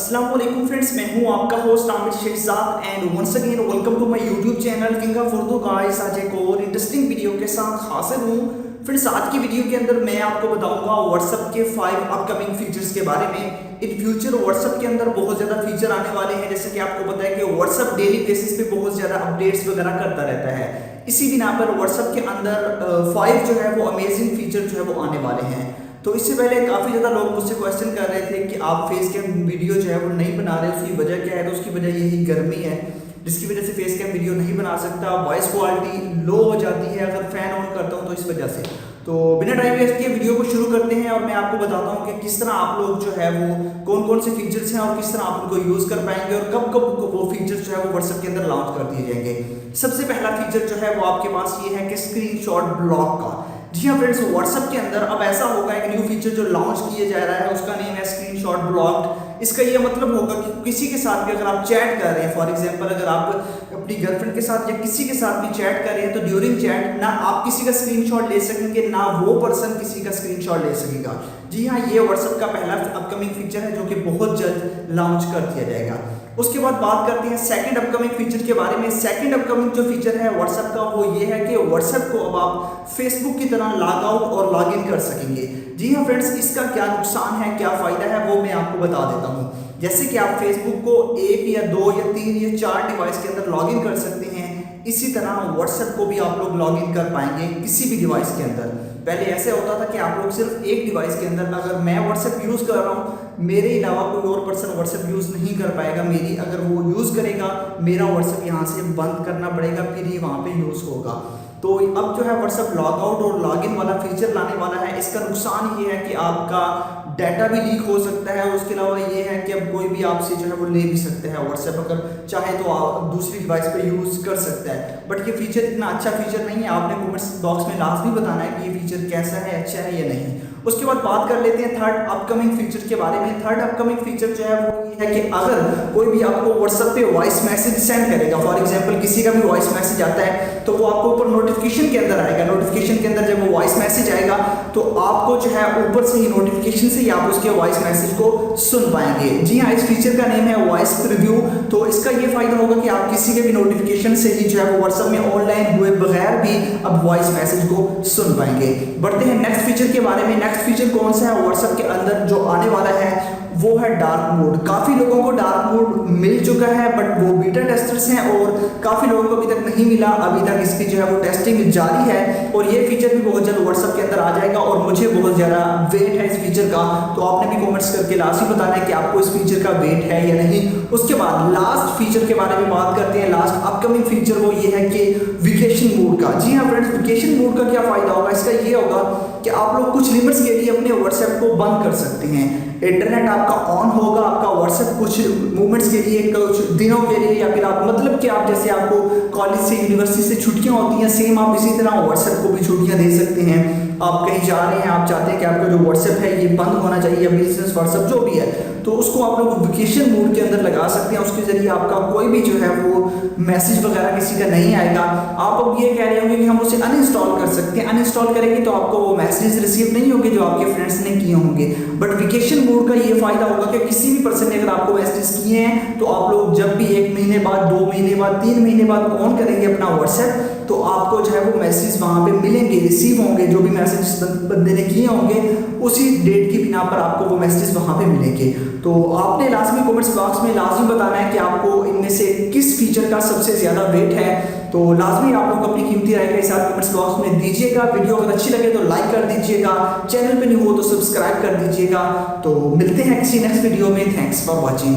अस्सलाम वालेकुम फ्रेंड्स, मैं हूं आपका host Aamir Shehzad and once again welcome to my YouTube channel king of Urdu. Guys, आज एक और इंटरेस्टिंग वीडियो के साथ हाजिर हूं। फ्रेंड्स, आज की वीडियो के अंदर मैं आपको बताऊंगा व्हाट्सएप के 5 अपकमिंग फीचर्स के बारे में। इन फ्यूचर व्हाट्सएप के अंदर बहुत ज़्यादा फीचर आने वाले हैं। जैसे कि आपको पता है कि व्हाट्सएप डेली बेसिस पे बहुत ज़्यादा अपडेट्स वगैरह करता रहता है। इसी बिना पर व्हाट्सएप के अंदर 5 जो है वो अमेजिंग फीचर जो है वो आने वाले हैं। तो इससे पहले काफ़ी ज़्यादा लोग मुझसे क्वेश्चन कर रहे थे कि आप फेस कैम वीडियो जो है वो नहीं बना रहे, उसकी वजह क्या है। तो उसकी वजह यही गर्मी है, जिसकी वजह से फेस कैम वीडियो नहीं बना सकता। वॉइस क्वालिटी लो हो जाती है अगर फ़ैन ऑन करता हूँ तो इस वजह से। तो बिना टाइम वेस्ट किए वीडियो को शुरू करते हैं और मैं आपको बताता हूँ कि किस तरह आप लोग जो है वो कौन कौन से फीचर्स हैं और किस तरह आप उनको यूज़ कर पाएंगे और कब कब वो फीचर्स जो है वो व्हाट्सएप के अंदर लॉन्च कर दिए जाएंगे। सबसे पहला फीचर जो है वो आपके पास ये है कि स्क्रीनशॉट ब्लॉक का। जी हाँ फ्रेंड्स, व्हाट्सएप के अंदर अब ऐसा होगा, एक न्यू फीचर जो लॉन्च किया जा रहा है उसका नेम है स्क्रीनशॉट ब्लॉक। इसका ये मतलब होगा कि किसी के साथ भी अगर आप चैट कर रहे हैं, फॉर एग्जांपल अगर आप अपनी गर्लफ्रेंड के साथ या किसी के साथ भी चैट कर रहे हैं तो ड्यूरिंग चैट ना आप किसी का स्क्रीनशॉट ले सकेंगे ना वो पर्सन किसी का स्क्रीनशॉट ले सकेगा। जी हाँ, ये व्हाट्सएप का पहला अपकमिंग फीचर है जो कि बहुत जल्द लॉन्च कर दिया जाएगा। उसके बाद बात करते हैं सेकंड अपकमिंग फीचर के बारे में। सेकंड अपकमिंग जो फीचर है व्हाट्सएप का वो ये है कि व्हाट्सएप को अब आप फेसबुक की तरह लॉग आउट और लॉग इन कर सकेंगे। जी हाँ फ्रेंड्स, इसका क्या नुकसान है, क्या फ़ायदा है, वो मैं आपको बता देता हूँ। जैसे कि आप फेसबुक को 1 या 2 या 3 या 4 डिवाइस के अंदर लॉग इन कर सकते हैं, इसी तरह व्हाट्सएप को भी आप लोग लॉग इन कर पाएंगे किसी भी डिवाइस के अंदर। पहले ऐसे होता था कि आप लोग सिर्फ एक डिवाइस के अंदर, अगर मैं व्हाट्सएप यूज़ कर रहा हूँ मेरे अलावा कोई और पर्सन व्हाट्सएप यूज़ नहीं कर पाएगा। मेरी अगर वो यूज़ करेगा मेरा व्हाट्सएप यहाँ से बंद करना पड़ेगा, फिर ही वहाँ पे यूज़ होगा। तो अब जो है व्हाट्सएप लॉग आउट और लॉग इन वाला फीचर लाने वाला है। इसका नुकसान ये है कि आपका डाटा भी लीक हो सकता है। उसके अलावा ये है कि अब कोई भी आपसे जो है वो ले भी सकता है व्हाट्सएप, अगर चाहे तो आप दूसरी डिवाइस पे यूज़ कर सकता है। बट ये फीचर इतना अच्छा फीचर नहीं है। आपने कमेंट्स बॉक्स में लाजमी बताना है कि ये फीचर कैसा है, अच्छा है या नहीं। उसके बाद बात कर लेते हैं थर्ड अपकमिंग फीचर के बारे में। थर्ड अपकमिंग फीचर जो है वो ये है कि अगर कोई भी आपको व्हाट्सएप पे वॉइस मैसेज सेंड करेगा, फॉर एग्जांपल किसी का भी वॉइस मैसेज आता है तो वो आपको ऊपर नोटिफिकेशन के अंदर आएगा। नोटिफिकेशन के अंदर जब वो वॉइस मैसेज आएगा तो आपको जो है ऊपर से ही नोटिफिकेशन से ही आप उसके वॉइस मैसेज को सुन पाएंगे। जी हाँ, इस फीचर का नेम है वॉइस प्रीव्यू। तो इसका ये फायदा होगा कि आप किसी के भी नोटिफिकेशन से ही जो है वो व्हाट्सएप में ऑनलाइन हुए बगैर भी अब वॉइस मैसेज को सुन पाएंगे। बढ़ते हैं नेक्स्ट फीचर के बारे में। नेक्स्ट फीचर कौन सा है व्हाट्सएप के अंदर जो आने वाला है वो है डार्क मोड। काफ़ी लोगों को डार्क मोड मिल चुका है बट वो बीटा टेस्टर्स हैं और काफ़ी लोगों को अभी तक नहीं मिला। अभी तक इसकी जो है वो टेस्टिंग जारी है और ये फीचर भी बहुत जल्द व्हाट्सएप के अंदर आ जाएगा और मुझे बहुत ज़्यादा वेट है इस फीचर का। तो आपने भी कमेंट्स करके लास्ट बताना है कि आपको इस फीचर का वेट है या नहीं। उसके बाद लास्ट फीचर के बारे में बात करते हैं। लास्ट अपकमिंग फीचर वो ये है कि वेकेशन मोड का। जी हाँ फ्रेंड्स, वेकेशन मोड का क्या फ़ायदा होगा, इसका ये होगा कि आप लोग कुछ लिमिट्स के लिए अपने व्हाट्सएप को बंद कर सकते हैं। इंटरनेट आपका ऑन होगा, आपका व्हाट्सएप कुछ मूवमेंट्स के लिए, कुछ दिनों के लिए, या फिर आप मतलब कि आप जैसे आपको कॉलेज से यूनिवर्सिटी से छुट्टियां होती हैं, सेम आप इसी तरह व्हाट्सएप को भी छुट्टियां दे सकते हैं। आप कहीं जा रहे हैं, आप चाहते हैं कि आपका जो व्हाट्सएप है ये बंद होना चाहिए या बिजनेस व्हाट्सएप जो भी है, तो उसको आप लोग वेकेशन मोड के अंदर लगा सकते हैं। उसके जरिए आपका कोई भी जो है वो मैसेज वगैरह किसी का नहीं आएगा। आप अब ये कह रहे होंगे कि हम उसे अनइंस्टॉल कर सकते हैं। अनइंस्टॉल करेंगे तो आपको वो मैसेज रिसीव नहीं होंगे जो आपके फ्रेंड्स ने किए होंगे। बट वेकेशन मोड का ये फायदा होगा कि किसी भी पर्सन ने अगर आपको मैसेज किए हैं तो आप लोग जब भी 1 महीने बाद, 2 महीने बाद, 3 महीने बाद ऑन करेंगे अपना व्हाट्सएप तो आपको जो है वो मैसेज वहाँ पे मिलेंगे, रिसीव होंगे। जो भी मैसेज बंदे ने किए होंगे उसी डेट की बिना पर आपको वो मैसेज वहाँ पे मिलेंगे। तो आपने लाजमी कमेंट्स बॉक्स में लाजमी बताना है कि आपको इनमें से किस फीचर का सबसे ज़्यादा वेट है। तो लाजमी आप लोग अपनी कीमती राय के साथ कमेंट्स बॉक्स में दीजिएगा। वीडियो अगर अच्छी लगे तो लाइक कर दीजिएगा, चैनल पे नहीं हो तो सब्सक्राइब कर दीजिएगा। तो मिलते हैं किसी नेक्स्ट वीडियो में। Thanks for watching.